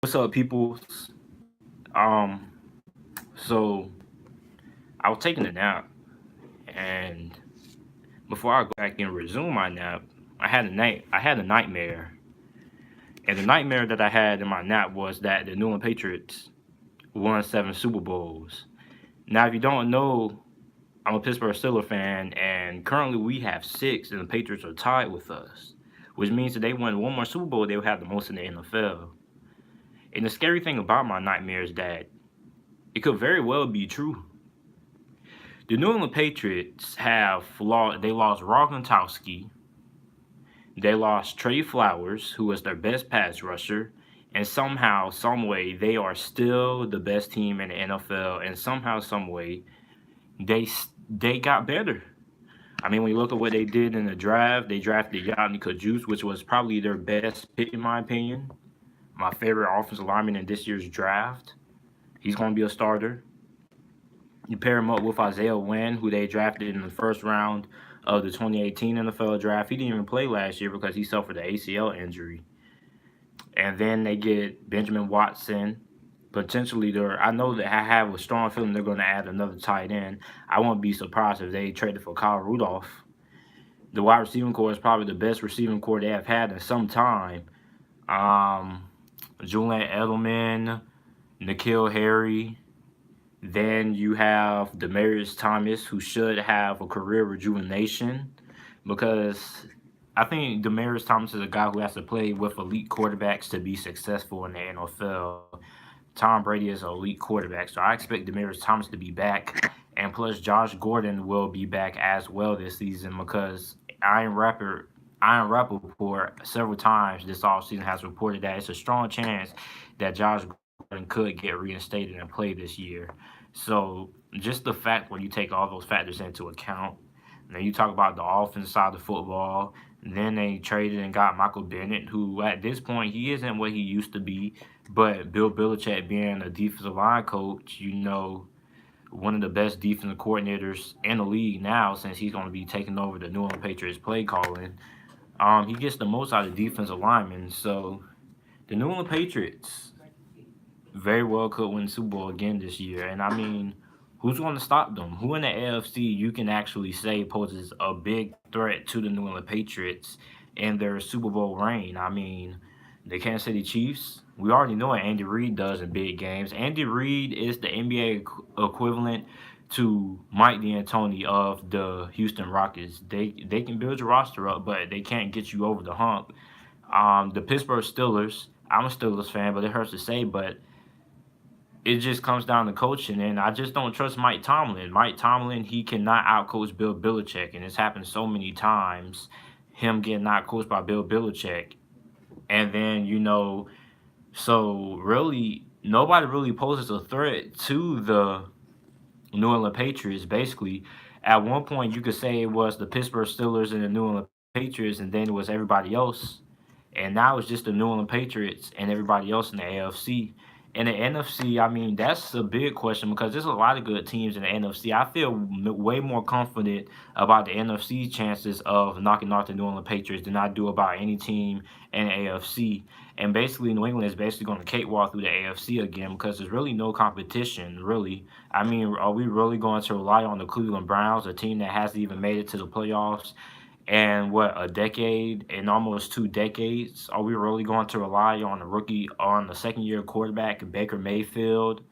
What's up, people? Um, so I was taking a nap, and before I go back and resume my nap, I had a nightmare, and the nightmare that I had in my nap was that the New England Patriots won 7 Super Bowls. Now, if you don't know, I'm a Pittsburgh Steelers fan, and currently we have six, and the Patriots are tied with us, which means that they win one more Super Bowl, they will have the most in the NFL. And the scary thing about my nightmare is that it could very well be true. The New England Patriots they lost Rob Gronkowski, they lost Trey Flowers, who was their best pass rusher, and somehow, some way, they are still the best team in the NFL, and somehow, some way, they got better. I mean, when you look at what they did in the draft, they drafted Yanni Kajus, which was probably their best pick in my opinion. My favorite offensive lineman in this year's draft. He's going to be a starter. You pair him up with Isaiah Wynn, who they drafted in the first round of the 2018 NFL draft. He didn't even play last year because he suffered an ACL injury. And then they get Benjamin Watson. Potentially, I know that I have a strong feeling they're going to add another tight end. I won't be surprised if they traded for Kyle Rudolph. The wide receiving core is probably the best receiving core they have had in some time. Um, Julian Edelman, N'Keal Harry. Then you have Demaryius Thomas, who should have a career rejuvenation because I think Demaryius Thomas is a guy who has to play with elite quarterbacks to be successful in the NFL. Tom Brady is an elite quarterback, so I expect Demaryius Thomas to be back. And plus, Josh Gordon will be back as well this season because Iron Rappaport several times this offseason has reported that it's a strong chance that Josh Gordon could get reinstated and play this year. So just the fact when you take all those factors into account, and then you talk about the offense side of football, and then they traded and got Michael Bennett, who at this point he isn't what he used to be, but Bill Belichick being a defensive line coach, one of the best defensive coordinators in the league now since he's going to be taking over the New England Patriots play calling. He gets the most out of defensive linemen. So the New England Patriots very well could win the Super Bowl again this year. And I mean, who's going to stop them? Who in the AFC you can actually say poses a big threat to the New England Patriots in their Super Bowl reign? I mean, the Kansas City Chiefs. We already know what Andy Reid does in big games. Andy Reid is the NBA equivalent to Mike D'Antoni of the Houston Rockets. They can build your roster up, but they can't get you over the hump. The Pittsburgh Steelers. I'm a Steelers fan, but it hurts to say, but it just comes down to coaching, and I just don't trust Mike Tomlin. Mike Tomlin, he cannot outcoach Bill Belichick, and it's happened so many times. Him getting outcoached by Bill Belichick, and then so really nobody really poses a threat to the New England Patriots. Basically, at one point you could say it was the Pittsburgh Steelers and the New England Patriots, and then it was everybody else. And now it's just the New England Patriots and everybody else in the AFC. In the NFC, I mean, that's a big question because there's a lot of good teams in the NFC. I feel way more confident about the NFC chances of knocking off the New England Patriots than I do about any team in the AFC. And basically, New England is basically going to cakewalk through the AFC again because there's really no competition, really. I mean, are we really going to rely on the Cleveland Browns, a team that hasn't even made it to the playoffs? And what, a decade and almost 2 decades? Are we really going to rely on the second year quarterback Baker Mayfield,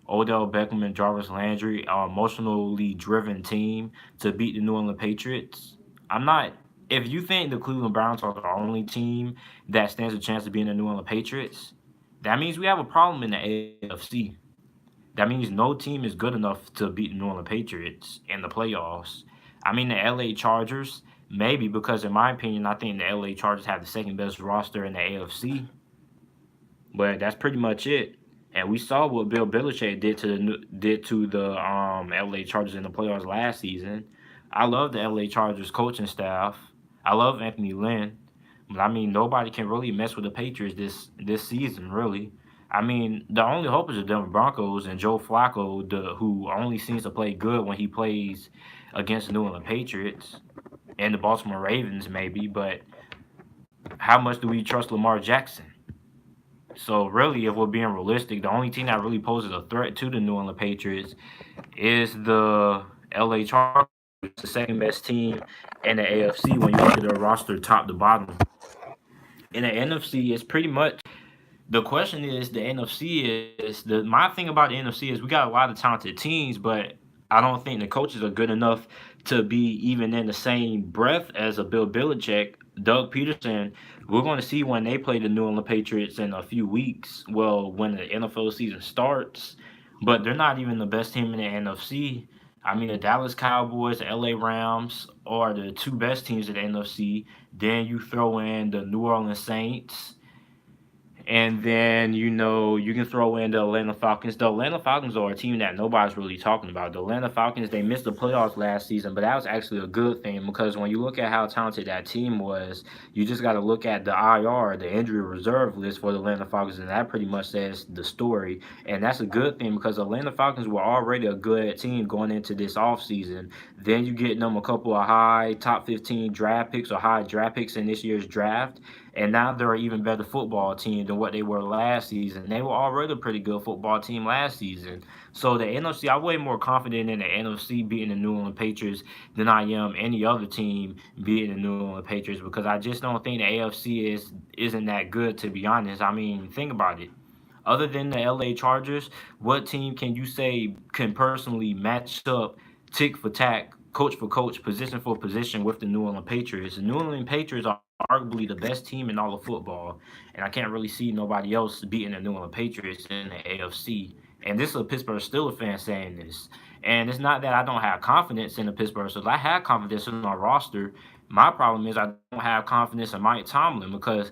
Odell Beckham, and Jarvis Landry, an emotionally driven team to beat the New England Patriots? I'm not. If you think the Cleveland Browns are the only team that stands a chance of being the New England Patriots, that means we have a problem in the AFC. That means no team is good enough to beat the New England Patriots in the playoffs. I mean, the LA Chargers, maybe because, in my opinion, I think the LA Chargers have the second best roster in the AFC. But that's pretty much it. And we saw what Bill Belichick did to the LA Chargers in the playoffs last season. I love the LA Chargers coaching staff. I love Anthony Lynn. But I mean, nobody can really mess with the Patriots this season, really. I mean, the only hope is the Denver Broncos and Joe Flacco, who only seems to play good when he plays against the New England Patriots and the Baltimore Ravens, maybe. But how much do we trust Lamar Jackson? So really, if we're being realistic, the only team that really poses a threat to the New England Patriots is the LA Chargers, the second best team in the AFC when you look at their roster top to bottom. In the NFC, it's pretty much the question is the NFC is the my thing about the NFC is we got a lot of talented teams, but I don't think the coaches are good enough to be even in the same breath as a Bill Belichick, Doug Peterson. We're going to see when they play the New England Patriots in a few weeks. Well, when the NFL season starts, but they're not even the best team in the NFC. I mean, the Dallas Cowboys, the LA Rams are the two best teams in the NFC. Then you throw in the New Orleans Saints, and then you can throw in the Atlanta Falcons. The Atlanta Falcons are a team that nobody's really talking about. The Atlanta Falcons, they missed the playoffs last season, but that was actually a good thing because when you look at how talented that team was, you just got to look at the IR, the injury reserve list for the Atlanta Falcons, and that pretty much says the story. And that's a good thing because the Atlanta Falcons were already a good team going into this offseason. Then you get them a couple of high top 15 draft picks or high draft picks in this year's draft, and now they're an even better football team than what they were last season. They were already a pretty good football team last season. So the NFC, I'm way more confident in the NFC beating the New England Patriots than I am any other team beating the New England Patriots because I just don't think the AFC isn't that good, to be honest. I mean, think about it. Other than the LA Chargers, what team can you say can personally match up tick for tack, coach for coach, position for position with the New England Patriots? The New England Patriots are arguably the best team in all of football, and I can't really see nobody else beating the New England Patriots in the AFC. And this is a Pittsburgh Steelers fan saying this. And it's not that I don't have confidence in the Pittsburgh Steelers. I have confidence in our roster. My problem is I don't have confidence in Mike Tomlin because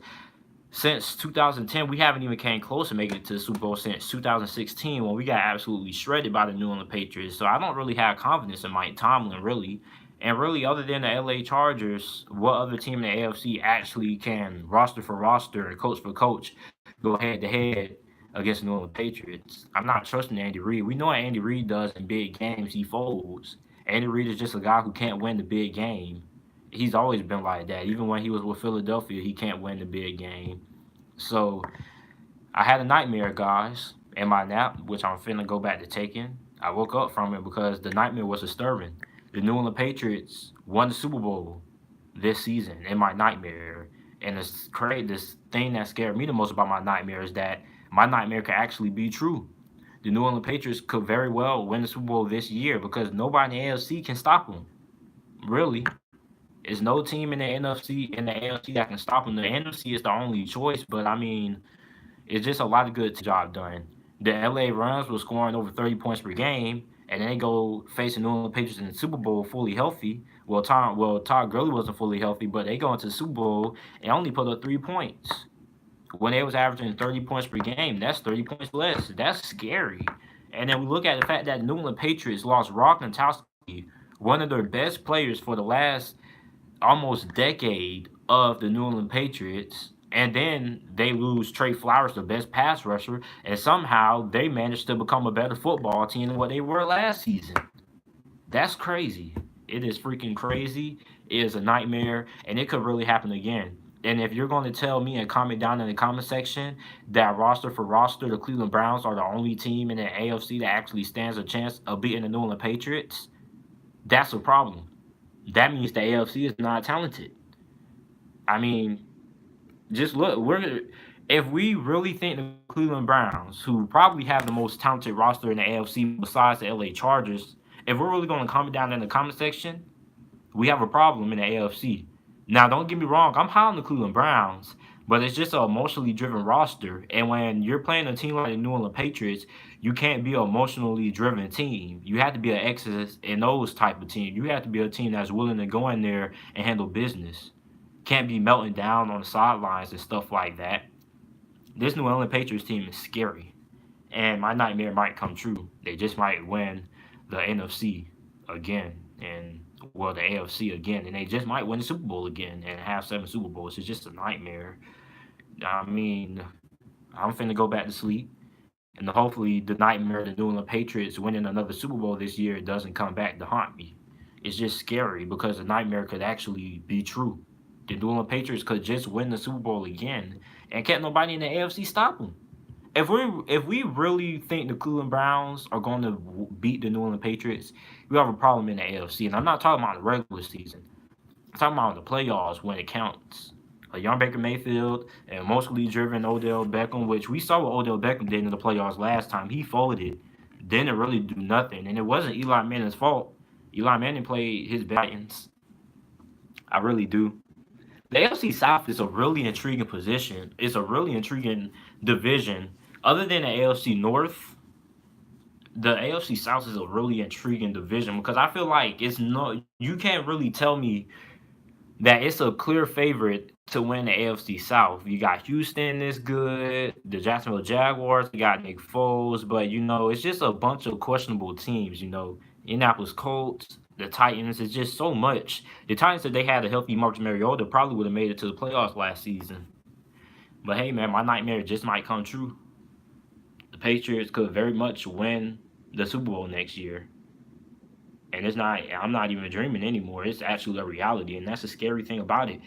since 2010, we haven't even came close to making it to the Super Bowl since 2016 when we got absolutely shredded by the New England Patriots. So I don't really have confidence in Mike Tomlin, really. And really, other than the LA Chargers, what other team in the AFC actually can roster for roster and coach for coach go head to head against the New England Patriots? I'm not trusting Andy Reid. We know what Andy Reid does in big games. He folds. Andy Reid is just a guy who can't win the big game. He's always been like that. Even when he was with Philadelphia, he can't win the big game. So I had a nightmare, guys, in my nap, which I'm finna go back to taking. I woke up from it because the nightmare was disturbing. The New England Patriots won the Super Bowl this season in my nightmare. And it's crazy. This thing that scared me the most about my nightmare is that my nightmare could actually be true. The New England Patriots could very well win the Super Bowl this year because nobody in the AFC can stop them. Really. There's no team in the AFC that can stop them. The NFC is the only choice, but I mean, it's just a lot of good job done. The LA Rams were scoring over 30 points per game, and then they go facing New England Patriots in the Super Bowl fully healthy. Todd Gurley wasn't fully healthy, but they go into the Super Bowl and only put up 3 points when they was averaging 30 points per game. That's 30 points less. That's scary. And then we look at the fact that New England Patriots lost Rock Gronkowski, one of their best players for the last almost decade of the New England Patriots, and then they lose Trey Flowers, the best pass rusher, and somehow they managed to become a better football team than what they were last season. That's crazy. It is freaking crazy. It is a nightmare, and it could really happen again. And if you're going to tell me and comment down in the comment section that roster for roster, the Cleveland Browns are the only team in the AFC that actually stands a chance of beating the New England Patriots, that's a problem. That means the AFC is not talented. I mean, just look, if we really think the Cleveland Browns, who probably have the most talented roster in the AFC besides the LA Chargers, if we're really going to comment down in the comment section, we have a problem in the AFC. Now, don't get me wrong, I'm high on the Cleveland Browns, but it's just an emotionally driven roster. And when you're playing a team like the New England Patriots, you can't be an emotionally driven team. You have to be an X's and O's type of team. You have to be a team that's willing to go in there and handle business. Can't be melting down on the sidelines and stuff like that. This New England Patriots team is scary. And my nightmare might come true. They just might win the NFC again. And well, the AFC again, and they just might win the Super Bowl again and have 7 Super Bowls. It's just a nightmare. I mean, I'm finna go back to sleep, and hopefully the nightmare of the New England Patriots winning another Super Bowl this year doesn't come back to haunt me. It's just scary because the nightmare could actually be true. The New England Patriots could just win the Super Bowl again, and can't nobody in the AFC stop them. If we really think the Cleveland Browns are going to beat the New England Patriots, we have a problem in the AFC. And I'm not talking about the regular season. I'm talking about the playoffs when it counts. A young Baker Mayfield and emotionally driven Odell Beckham, which we saw what Odell Beckham did in the playoffs last time. He folded, didn't really do nothing, and it wasn't Eli Manning's fault. Eli Manning played his Titans. I really do. The AFC South is a really intriguing position. It's a really intriguing division. Other than the AFC North, the AFC South is a really intriguing division because I feel like it's no you can't really tell me that it's a clear favorite to win the AFC South. You got Houston is good, the Jacksonville Jaguars, you got Nick Foles, but it's just a bunch of questionable teams. Indianapolis Colts, the Titans. It's just so much. The Titans, if they had a healthy Marcus Mariota, probably would have made it to the playoffs last season. But hey, man, my nightmare just might come true. The Patriots could very much win the Super Bowl next year. And it's not, I'm not even dreaming anymore. It's actually a reality. And that's the scary thing about it.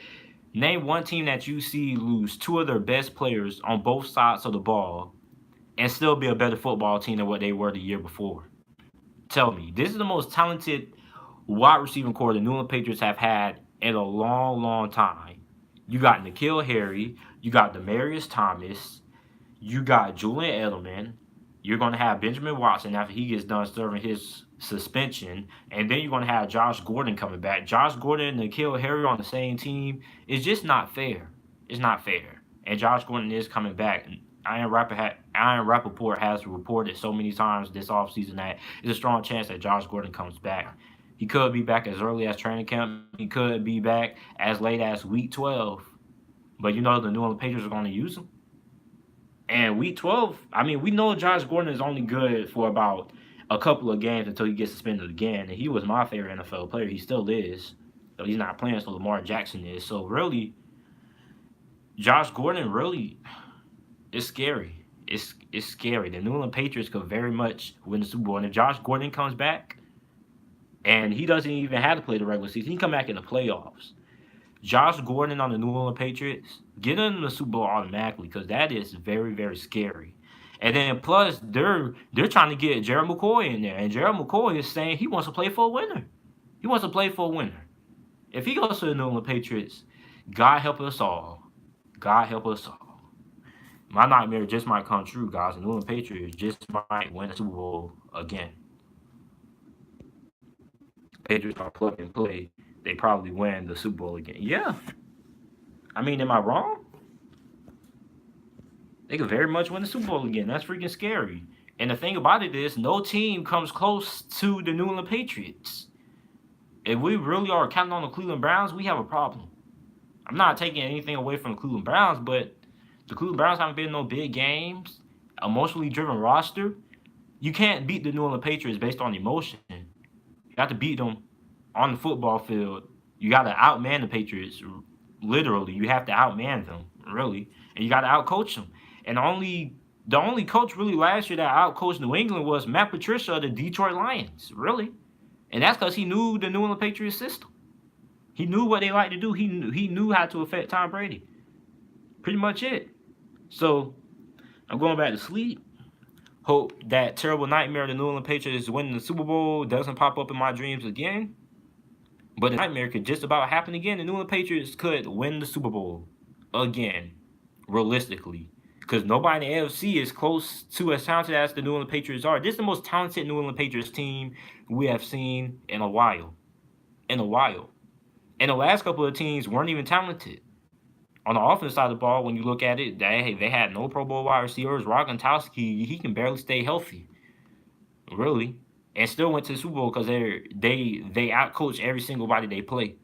Name one team that you see lose two of their best players on both sides of the ball and still be a better football team than what they were the year before. Tell me, this is the most talented wide receiving core the New England Patriots have had in a long, long time. You got N'Keal Harry, you got Demarius Thomas, you got Julian Edelman. You're going to have Benjamin Watson after he gets done serving his suspension. And then you're going to have Josh Gordon coming back. Josh Gordon and N'Keal Harry on the same team is just not fair. It's not fair. And Josh Gordon is coming back. Iron Rappaport has reported so many times this offseason that there's a strong chance that Josh Gordon comes back. He could be back as early as training camp. He could be back as late as week 12. But the New England Patriots are going to use him. And week 12, I mean, we know Josh Gordon is only good for about a couple of games until he gets suspended again. And he was my favorite NFL player. He still is. So he's not playing, so Lamar Jackson is. So really, Josh Gordon really is scary. It's scary. The New England Patriots could very much win the Super Bowl. And if Josh Gordon comes back, and he doesn't even have to play the regular season, he can come back in the playoffs. Josh Gordon on the New England Patriots, get in the Super Bowl automatically because that is very, very scary. And then plus they're trying to get Gerald McCoy in there, and Gerald McCoy is saying he wants to play for a winner. He wants to play for a winner. If he goes to the New England Patriots, God help us all. God help us all. My nightmare just might come true, guys. The New England Patriots just might win the Super Bowl again. Patriots are plug and play. They probably win the Super Bowl again. Yeah. I mean, am I wrong? They could very much win the Super Bowl again. That's freaking scary. And the thing about it is, no team comes close to the New England Patriots. If we really are counting on the Cleveland Browns, we have a problem. I'm not taking anything away from the Cleveland Browns, but the Cleveland Browns haven't been in no big games. Emotionally driven roster. You can't beat the New England Patriots based on emotion. You got to beat them on the football field. You got to outman the Patriots. Literally, you have to outman them, really. And you got to outcoach them. And the only coach really last year that outcoached New England was Matt Patricia of the Detroit Lions, really. And that's because he knew the New England Patriots system. He knew what they like to do. He knew how to affect Tom Brady. Pretty much it. So, I'm going back to sleep. Hope that terrible nightmare of the New England Patriots winning the Super Bowl doesn't pop up in my dreams again. But the nightmare could just about happen again. The New England Patriots could win the Super Bowl again, realistically. Because nobody in the AFC is close to as talented as the New England Patriots are. This is the most talented New England Patriots team we have seen in a while. In a while. And the last couple of teams weren't even talented. On the offensive side of the ball, when you look at it, they had no Pro Bowl wide receivers. Gronkowski, he can barely stay healthy. Really. And still went to the Super Bowl because they outcoached every single body they play.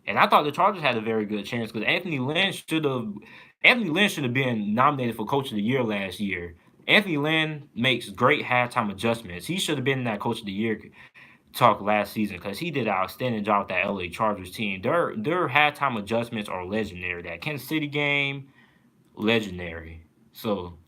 And I thought the Chargers had a very good chance because Anthony Lynn should have been nominated for Coach of the Year last year. Anthony Lynn makes great halftime adjustments. He should have been in that Coach of the Year talk last season because he did an outstanding job with that LA Chargers team. Their halftime adjustments are legendary. That Kansas City game, legendary. So